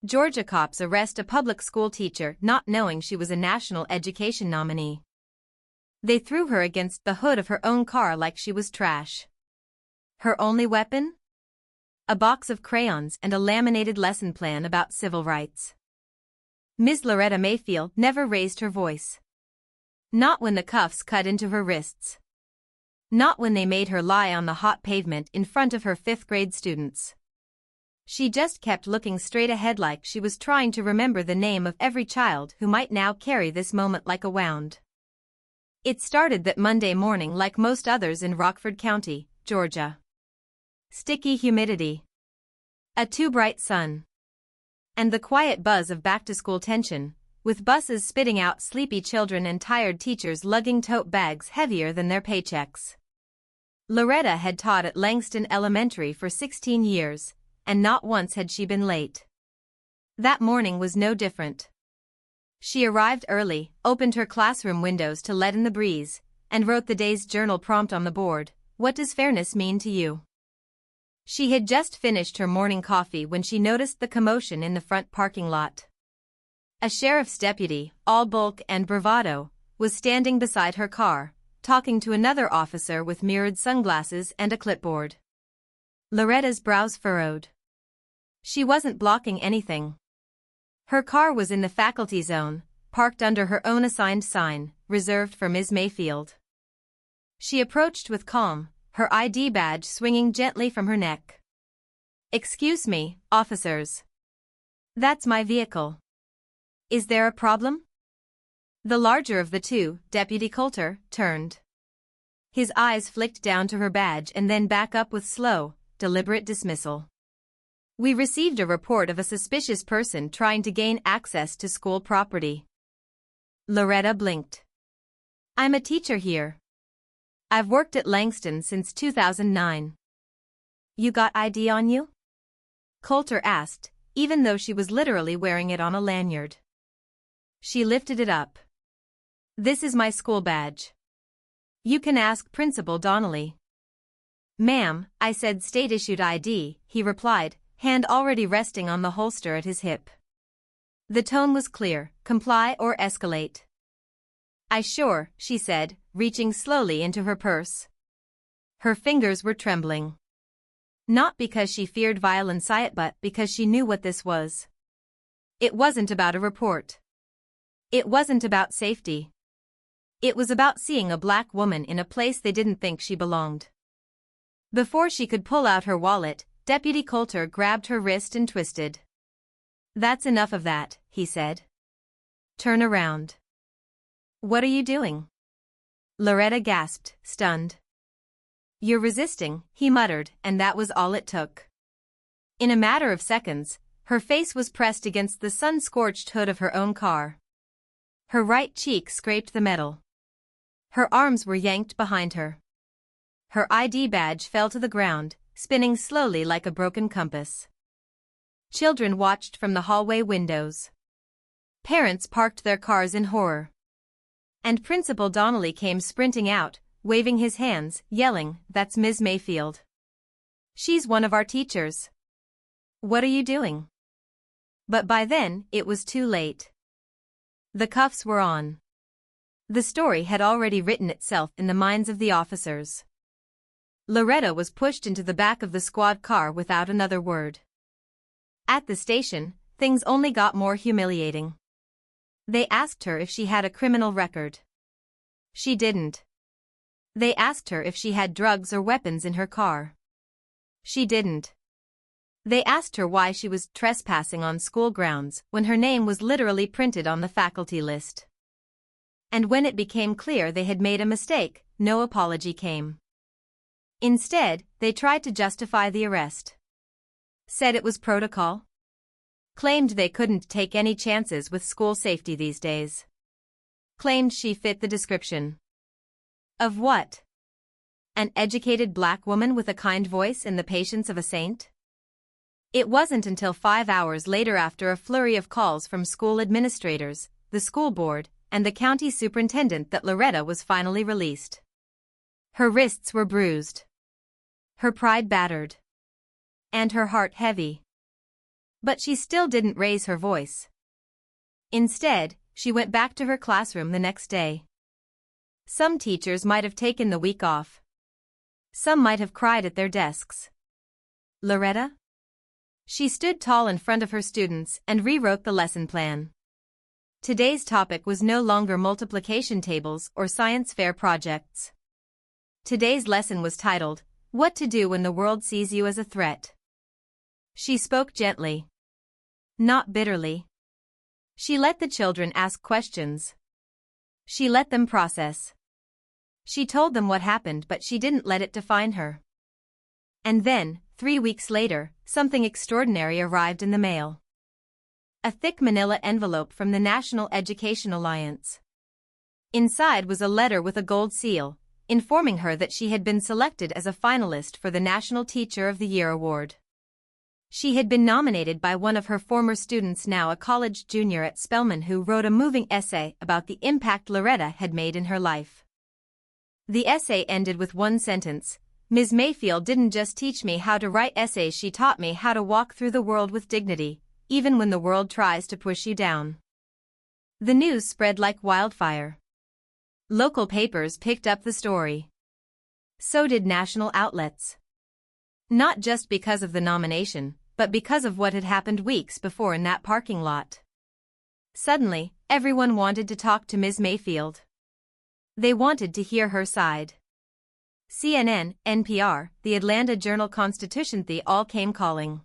Georgia cops arrest a public school teacher not knowing she was a national education nominee. They threw her against the hood of her own car like she was trash. Her only weapon? A box of crayons and a laminated lesson plan about civil rights. Ms. Loretta Mayfield never raised her voice. Not when the cuffs cut into her wrists. Not when they made her lie on the hot pavement in front of her fifth-grade students. She just kept looking straight ahead like she was trying to remember the name of every child who might now carry this moment like a wound. It started that Monday morning like most others in Rockford County, Georgia. Sticky humidity. A too bright sun. And the quiet buzz of back-to-school tension, with buses spitting out sleepy children and tired teachers lugging tote bags heavier than their paychecks. Loretta had taught at Langston Elementary for 16 years, and not once had she been late. That morning was no different. She arrived early, opened her classroom windows to let in the breeze, and wrote the day's journal prompt on the board, "What does fairness mean to you?" She had just finished her morning coffee when she noticed the commotion in the front parking lot. A sheriff's deputy, all bulk and bravado, was standing beside her car, talking to another officer with mirrored sunglasses and a clipboard. Loretta's brows furrowed. She wasn't blocking anything. Her car was in the faculty zone, parked under her own assigned sign, reserved for Ms. Mayfield. She approached with calm, her ID badge swinging gently from her neck. "Excuse me, officers. That's my vehicle. Is there a problem?" The larger of the two, Deputy Coulter, turned. His eyes flicked down to her badge and then back up with slow, deliberate dismissal. "We received a report of a suspicious person trying to gain access to school property." Loretta blinked. "I'm a teacher here. I've worked at Langston since 2009. You got ID on you?" Coulter asked, even though she was literally wearing it on a lanyard. She lifted it up. "This is my school badge. You can ask Principal Donnelly." "Ma'am, I said state-issued ID," he replied, hand already resting on the holster at his hip. The tone was clear, comply or escalate. Sure," she said, reaching slowly into her purse. Her fingers were trembling. Not because she feared violence but because she knew what this was. It wasn't about a report. It wasn't about safety. It was about seeing a black woman in a place they didn't think she belonged. Before she could pull out her wallet, Deputy Coulter grabbed her wrist and twisted. "That's enough of that," he said. "Turn around." "What are you doing?" Loretta gasped, stunned. "You're resisting," he muttered, and that was all it took. In a matter of seconds, her face was pressed against the sun-scorched hood of her own car. Her right cheek scraped the metal. Her arms were yanked behind her. Her ID badge fell to the ground, spinning slowly like a broken compass. Children watched from the hallway windows. Parents parked their cars in horror. And Principal Donnelly came sprinting out, waving his hands, yelling, "That's Ms. Mayfield. She's one of our teachers. What are you doing?" But by then, it was too late. The cuffs were on. The story had already written itself in the minds of the officers. Loretta was pushed into the back of the squad car without another word. At the station, things only got more humiliating. They asked her if she had a criminal record. She didn't. They asked her if she had drugs or weapons in her car. She didn't. They asked her why she was trespassing on school grounds when her name was literally printed on the faculty list. And when it became clear they had made a mistake, no apology came. Instead, they tried to justify the arrest. Said it was protocol. Claimed they couldn't take any chances with school safety these days. Claimed she fit the description. Of what? An educated black woman with a kind voice and the patience of a saint? It wasn't until 5 hours later, after a flurry of calls from school administrators, the school board, and the county superintendent, that Loretta was finally released. Her wrists were bruised. Her pride battered. And her heart heavy. But she still didn't raise her voice. Instead, she went back to her classroom the next day. Some teachers might have taken the week off. Some might have cried at their desks. Loretta? She stood tall in front of her students and rewrote the lesson plan. Today's topic was no longer multiplication tables or science fair projects. Today's lesson was titled, What to Do When the World Sees You as a Threat. She spoke gently. Not bitterly. She let the children ask questions. She let them process. She told them what happened, but she didn't let it define her. And then, 3 weeks later, something extraordinary arrived in the mail. A thick manila envelope from the National Education Alliance. Inside was a letter with a gold seal, informing her that she had been selected as a finalist for the National Teacher of the Year award. She had been nominated by one of her former students, now a college junior at Spelman, who wrote a moving essay about the impact Loretta had made in her life. The essay ended with one sentence: Ms. Mayfield didn't just teach me how to write essays, she taught me how to walk through the world with dignity, even when the world tries to push you down. The news spread like wildfire. Local papers picked up the story. So did national outlets. Not just because of the nomination, but because of what had happened weeks before in that parking lot. Suddenly, everyone wanted to talk to Ms. Mayfield. They wanted to hear her side. CNN, NPR, the Atlanta Journal-Constitution, they all came calling.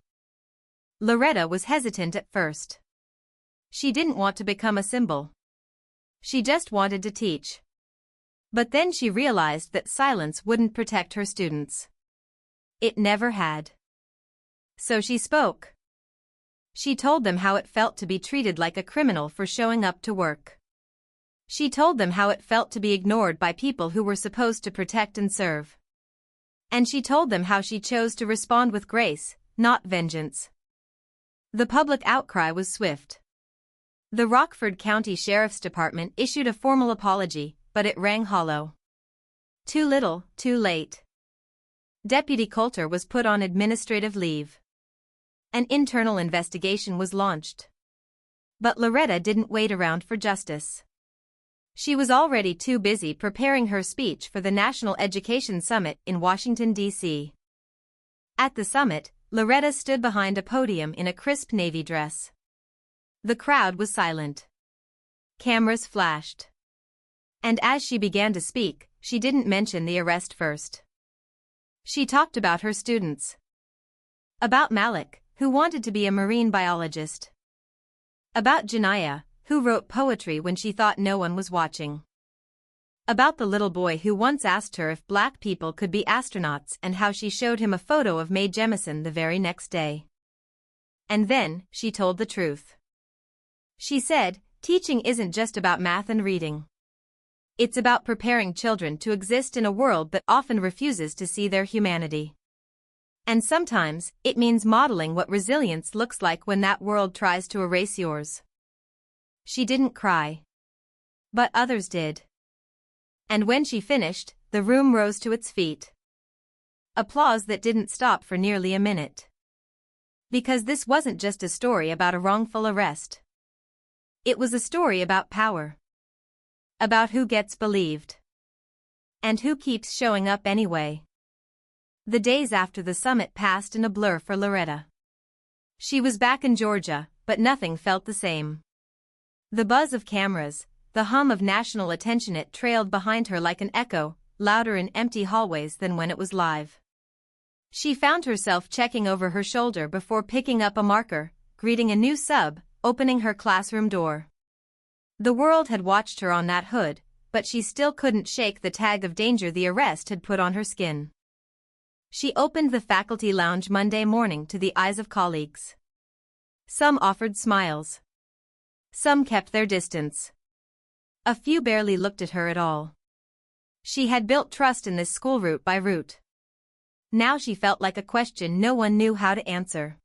Loretta was hesitant at first. She didn't want to become a symbol. She just wanted to teach. But then she realized that silence wouldn't protect her students. It never had. So she spoke. She told them how it felt to be treated like a criminal for showing up to work. She told them how it felt to be ignored by people who were supposed to protect and serve. And she told them how she chose to respond with grace, not vengeance. The public outcry was swift. The Rockford County Sheriff's Department issued a formal apology, but it rang hollow. Too little, too late. Deputy Coulter was put on administrative leave. An internal investigation was launched. But Loretta didn't wait around for justice. She was already too busy preparing her speech for the National Education Summit in Washington, D.C. At the summit, Loretta stood behind a podium in a crisp navy dress. The crowd was silent. Cameras flashed. And as she began to speak, she didn't mention the arrest first. She talked about her students. About Malik, who wanted to be a marine biologist. About Janiyah, who wrote poetry when she thought no one was watching. About the little boy who once asked her if black people could be astronauts and how she showed him a photo of Mae Jemison the very next day. And then, she told the truth. She said, teaching isn't just about math and reading. It's about preparing children to exist in a world that often refuses to see their humanity. And sometimes, it means modeling what resilience looks like when that world tries to erase yours. She didn't cry. But others did. And when she finished, the room rose to its feet. Applause that didn't stop for nearly a minute. Because this wasn't just a story about a wrongful arrest. It was a story about power. About who gets believed. And who keeps showing up anyway. The days after the summit passed in a blur for Loretta. She was back in Georgia, but nothing felt the same. The buzz of cameras, the hum of national attention, it trailed behind her like an echo, louder in empty hallways than when it was live. She found herself checking over her shoulder before picking up a marker, greeting a new sub, opening her classroom door. The world had watched her on that hood, but she still couldn't shake the tag of danger the arrest had put on her skin. She opened the faculty lounge Monday morning to the eyes of colleagues. Some offered smiles. Some kept their distance. A few barely looked at her at all. She had built trust in this school root by root. Now she felt like a question no one knew how to answer.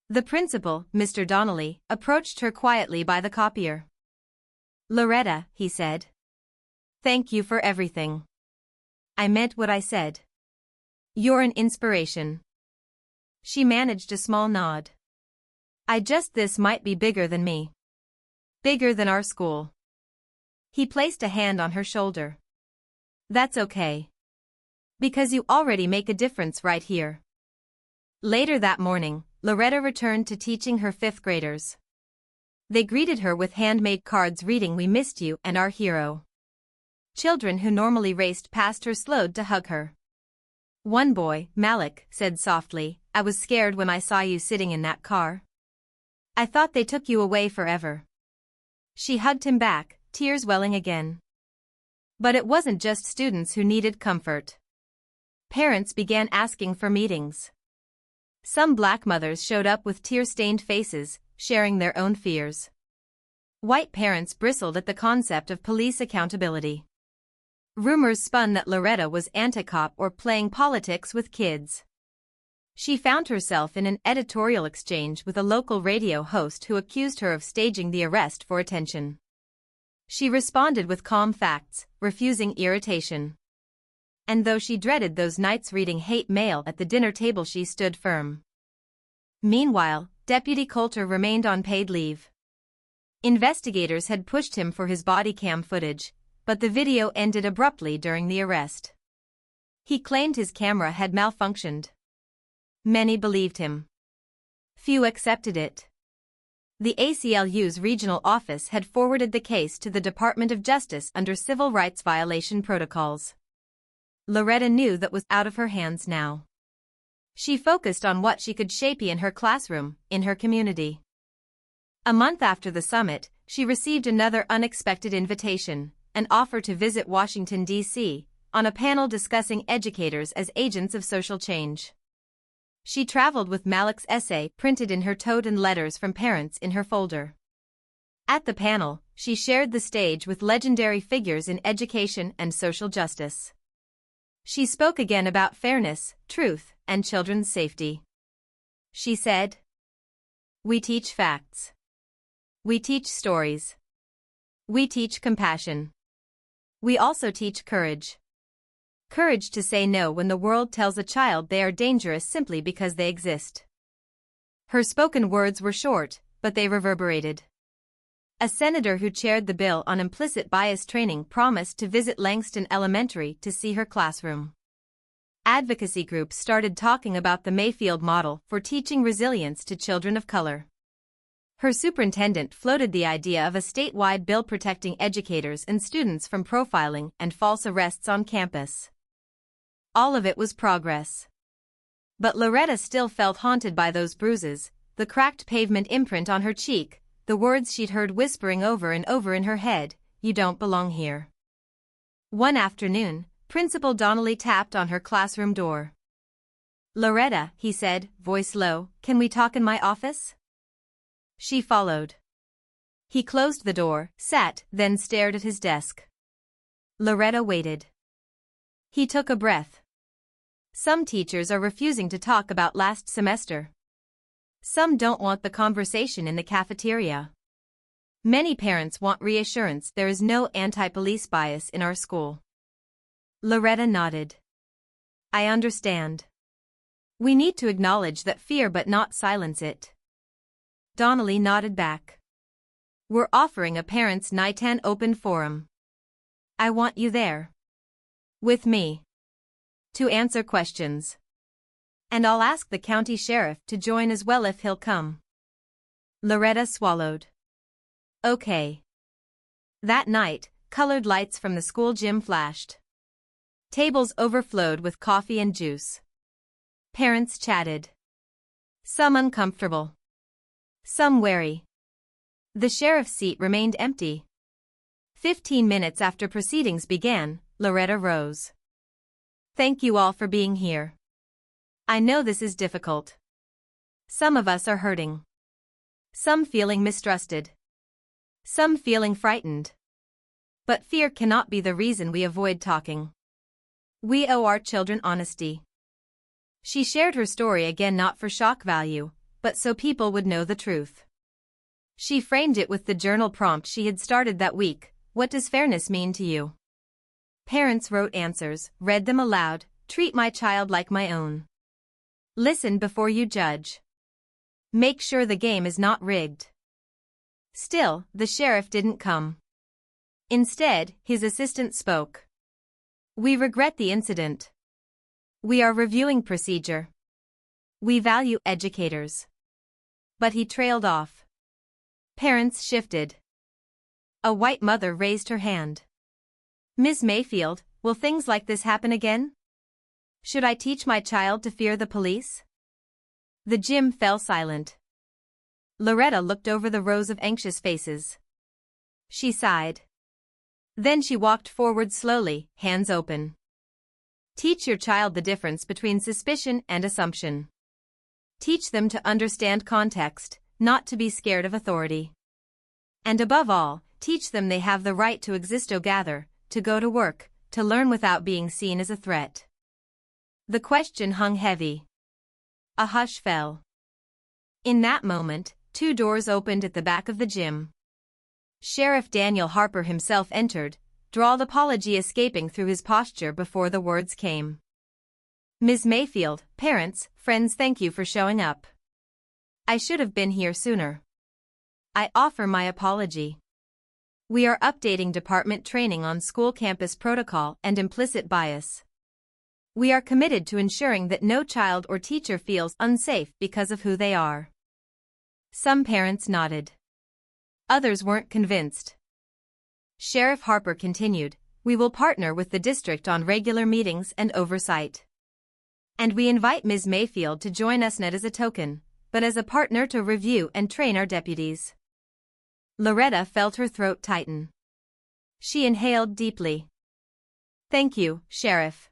The principal, Mr. Donnelly, approached her quietly by the copier. "Loretta," he said. "Thank you for everything. I meant what I said. You're an inspiration." She managed a small nod. This might be bigger than me. Bigger than our school. He placed a hand on her shoulder. That's okay. Because you already make a difference right here. Later that morning, Loretta returned to teaching her 5th graders. They greeted her with handmade cards reading "We missed you" and "Our hero." Children who normally raced past her slowed to hug her. One boy, Malik, said softly, "I was scared when I saw you sitting in that car. I thought they took you away forever." She hugged him back, tears welling again. But it wasn't just students who needed comfort. Parents began asking for meetings. Some black mothers showed up with tear-stained faces, sharing their own fears. White parents bristled at the concept of police accountability. Rumors spun that Loretta was anti-cop or playing politics with kids. She found herself in an editorial exchange with a local radio host who accused her of staging the arrest for attention. She responded with calm facts, refusing irritation. And though she dreaded those nights reading hate mail at the dinner table, she stood firm. Meanwhile, Deputy Coulter remained on paid leave. Investigators had pushed him for his body cam footage, but the video ended abruptly during the arrest. He claimed his camera had malfunctioned. Many believed him. Few accepted it. The ACLU's regional office had forwarded the case to the Department of Justice under civil rights violation protocols. Loretta knew that was out of her hands now. She focused on what she could shape in her classroom, in her community. A month after the summit, she received another unexpected invitation, an offer to visit Washington, D.C., on a panel discussing educators as agents of social change. She traveled with Malik's essay printed in her tote and letters from parents in her folder. At the panel, she shared the stage with legendary figures in education and social justice. She spoke again about fairness, truth, and children's safety. She said, "We teach facts. We teach stories. We teach compassion. We also teach courage. Courage to say no when the world tells a child they are dangerous simply because they exist." Her spoken words were short, but they reverberated. A senator who chaired the bill on implicit bias training promised to visit Langston Elementary to see her classroom. Advocacy groups started talking about the Mayfield model for teaching resilience to children of color. Her superintendent floated the idea of a statewide bill protecting educators and students from profiling and false arrests on campus. All of it was progress. But Loretta still felt haunted by those bruises, the cracked pavement imprint on her cheek, the words she'd heard whispering over and over in her head, "You don't belong here." One afternoon, Principal Donnelly tapped on her classroom door. "Loretta," he said, voice low, "can we talk in my office?" She followed. He closed the door, sat, then stared at his desk. Loretta waited. He took a breath. Some teachers are refusing to talk about last semester. Some don't want the conversation in the cafeteria. Many parents want reassurance there is no anti-police bias in our school. Loretta nodded. "I understand. We need to acknowledge that fear but not silence it." Donnelly nodded back. "We're offering a Parents' Night an open forum. I want you there. With me. To answer questions. And I'll ask the county sheriff to join as well if he'll come." Loretta swallowed. "Okay." That night, colored lights from the school gym flashed. Tables overflowed with coffee and juice. Parents chatted. Some uncomfortable. Some wary. The sheriff's seat remained empty. 15 minutes after proceedings began, Loretta rose. "Thank you all for being here. I know this is difficult. Some of us are hurting. Some feeling mistrusted. Some feeling frightened. But fear cannot be the reason we avoid talking. We owe our children honesty." She shared her story again, not for shock value, but so people would know the truth. She framed it with the journal prompt she had started that week: "What does fairness mean to you?" Parents wrote answers, read them aloud: "Treat my child like my own. Listen before you judge. Make sure the game is not rigged. Still, the sheriff didn't come. Instead, his assistant spoke. We regret the incident. We are reviewing procedure. We value educators. But he trailed off. Parents shifted. A white mother raised her hand. Ms. Mayfield, will things like this happen again? Should I teach my child to fear the police? The gym fell silent. Loretta looked over the rows of anxious faces. She sighed. Then she walked forward slowly, hands open. Teach your child the difference between suspicion and assumption. Teach them to understand context, not to be scared of authority. And above all, teach them they have the right to exist, to gather, to go to work, to learn without being seen as a threat. The question hung heavy. A hush fell. In that moment, 2 doors opened at the back of the gym. Sheriff Daniel Harper himself entered, drawled apology escaping through his posture before the words came. Ms. Mayfield, parents, friends, thank you for showing up. I should have been here sooner. I offer my apology. We are updating department training on school campus protocol and implicit bias. We are committed to ensuring that no child or teacher feels unsafe because of who they are. Some parents nodded. Others weren't convinced. Sheriff Harper continued, we will partner with the district on regular meetings and oversight. And we invite Ms. Mayfield to join us not as a token, but as a partner to review and train our deputies. Loretta felt her throat tighten. She inhaled deeply. Thank you, Sheriff.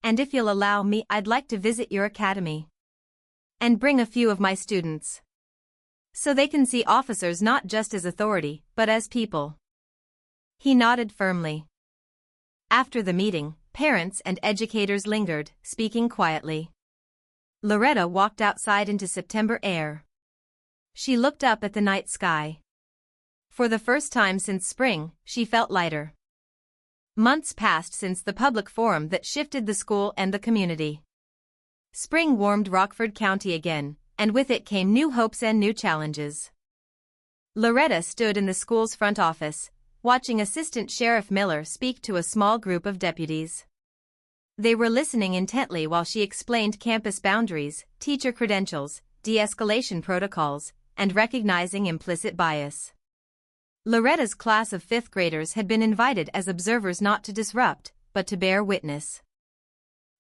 And if you'll allow me, I'd like to visit your academy. And bring a few of my students. So they can see officers not just as authority, but as people. He nodded firmly. After the meeting, parents and educators lingered, speaking quietly. Loretta walked outside into September air. She looked up at the night sky. For the first time since spring, she felt lighter. Months passed since the public forum that shifted the school and the community. Spring warmed Rockford County again, and with it came new hopes and new challenges. Loretta stood in the school's front office, watching Assistant Sheriff Miller speak to a small group of deputies. They were listening intently while she explained campus boundaries, teacher credentials, de-escalation protocols, and recognizing implicit bias. Loretta's class of 5th graders had been invited as observers not to disrupt, but to bear witness.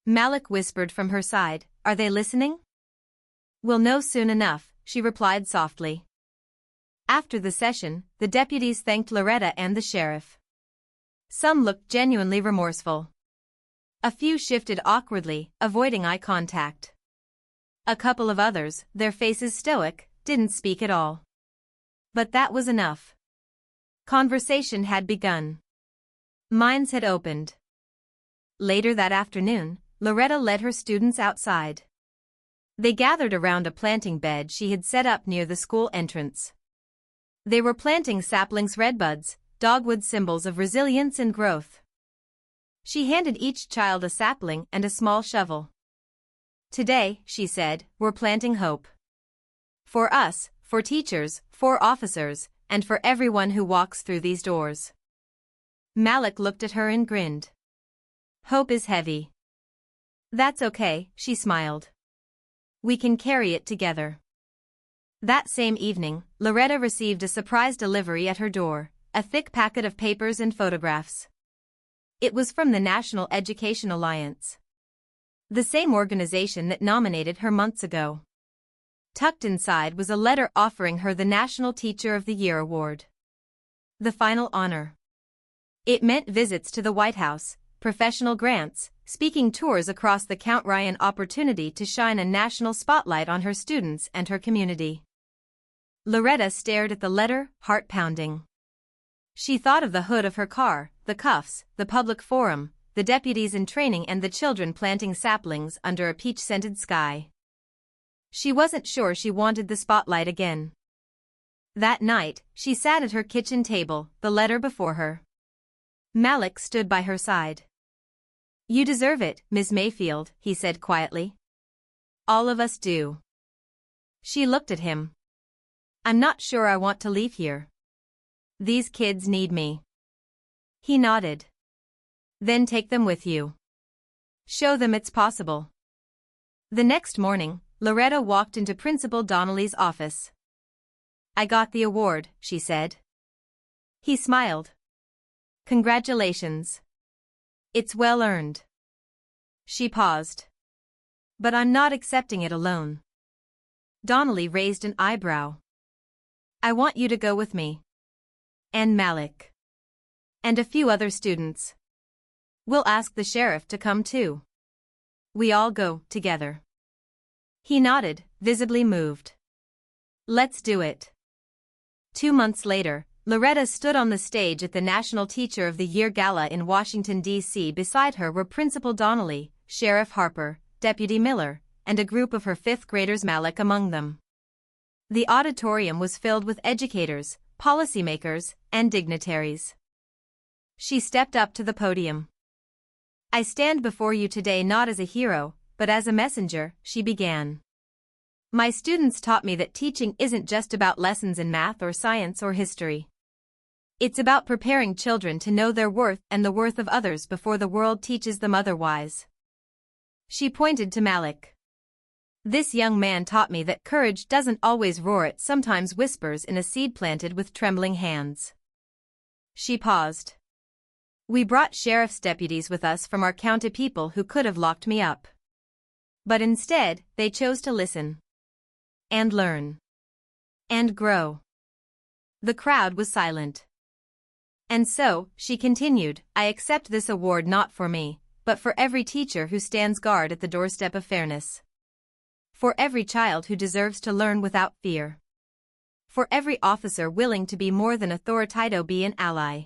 Malik whispered from her side, are they listening? We'll know soon enough, she replied softly. After the session, the deputies thanked Loretta and the sheriff. Some looked genuinely remorseful. A few shifted awkwardly, avoiding eye contact. A couple of others, their faces stoic, didn't speak at all. But that was enough. Conversation had begun. Minds had opened. Later that afternoon, Loretta led her students outside. They gathered around a planting bed she had set up near the school entrance. They were planting saplings, redbuds, dogwood, symbols of resilience and growth. She handed each child a sapling and a small shovel. Today, she said, we're planting hope. For us, for teachers, for officers, and for everyone who walks through these doors. Malik looked at her and grinned. Hope is heavy. That's okay, she smiled. We can carry it together. That same evening, Loretta received a surprise delivery at her door, a thick packet of papers and photographs. It was from the National Education Alliance. The same organization that nominated her months ago. Tucked inside was a letter offering her the National Teacher of the Year award. The final honor. It meant visits to the White House, professional grants, speaking tours across the country, an opportunity to shine a national spotlight on her students and her community. Loretta stared at the letter, heart pounding. She thought of the hood of her car, the cuffs, the public forum, the deputies in training, and the children planting saplings under a peach-scented sky. She wasn't sure she wanted the spotlight again. That night, she sat at her kitchen table, the letter before her. Malik stood by her side. You deserve it, Ms. Mayfield, he said quietly. All of us do. She looked at him. I'm not sure I want to leave here. These kids need me. He nodded. Then take them with you. Show them it's possible. The next morning, Loretta walked into Principal Donnelly's office. I got the award, she said. He smiled. Congratulations. It's well earned. She paused. But I'm not accepting it alone. Donnelly raised an eyebrow. I want you to go with me. And Malik. And a few other students. We'll ask the sheriff to come too. We all go together. He nodded, visibly moved. Let's do it. 2 months later, Loretta stood on the stage at the National Teacher of the Year Gala in Washington, D.C. Beside her were Principal Donnelly, Sheriff Harper, Deputy Miller, and a group of her fifth graders, Malik among them. The auditorium was filled with educators, policymakers, and dignitaries. She stepped up to the podium. I stand before you today not as a hero, but as a messenger, she began. My students taught me that teaching isn't just about lessons in math or science or history. It's about preparing children to know their worth and the worth of others before the world teaches them otherwise. She pointed to Malik. This young man taught me that courage doesn't always roar, it sometimes whispers in a seed planted with trembling hands. She paused. We brought sheriff's deputies with us from our county, people who could have locked me up. But instead, they chose to listen. And learn. And grow. The crowd was silent. And so, she continued, I accept this award not for me, but for every teacher who stands guard at the doorstep of fairness. For every child who deserves to learn without fear. For every officer willing to be more than authoritative, be an ally.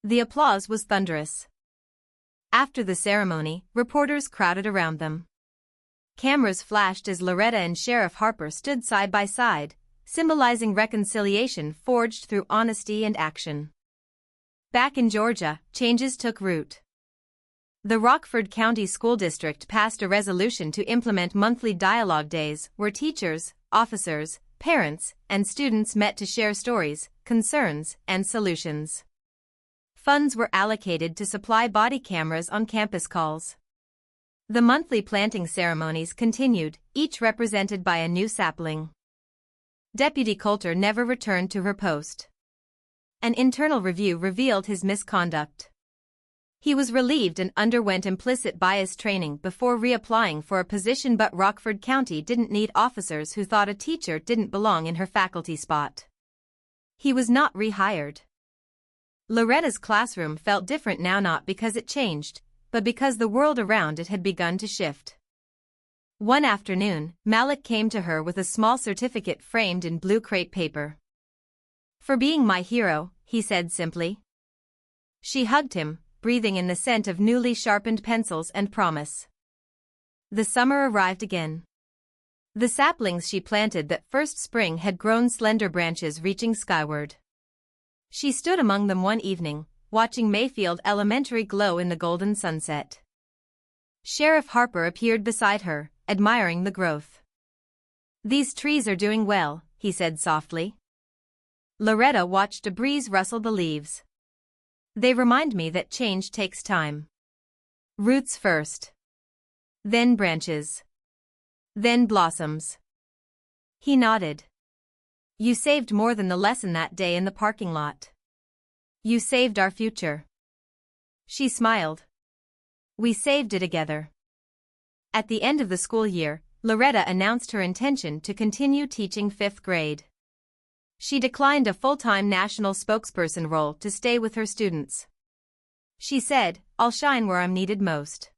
The applause was thunderous. After the ceremony, reporters crowded around them. Cameras flashed as Loretta and Sheriff Harper stood side by side, symbolizing reconciliation forged through honesty and action. Back in Georgia, changes took root. The Rockford County School District passed a resolution to implement monthly dialogue days where teachers, officers, parents, and students met to share stories, concerns, and solutions. Funds were allocated to supply body cameras on campus calls. The monthly planting ceremonies continued, each represented by a new sapling. Deputy Coulter never returned to her post. An internal review revealed his misconduct. He was relieved and underwent implicit bias training before reapplying for a position, but Rockford County didn't need officers who thought a teacher didn't belong in her faculty spot. He was not rehired. Loretta's classroom felt different now, not because it changed, but because the world around it had begun to shift. One afternoon, Malik came to her with a small certificate framed in blue crepe paper. For being my hero, he said simply. She hugged him, breathing in the scent of newly sharpened pencils and promise. The summer arrived again. The saplings she planted that first spring had grown slender branches reaching skyward. She stood among them one evening, watching Mayfield Elementary glow in the golden sunset. Sheriff Harper appeared beside her, admiring the growth. These trees are doing well, he said softly. Loretta watched a breeze rustle the leaves. They remind me that change takes time. Roots first. Then branches. Then blossoms. He nodded. You saved more than the lesson that day in the parking lot. You saved our future. She smiled. We saved it together. At the end of the school year, Loretta announced her intention to continue teaching 5th grade. She declined a full-time national spokesperson role to stay with her students. She said, I'll shine where I'm needed most.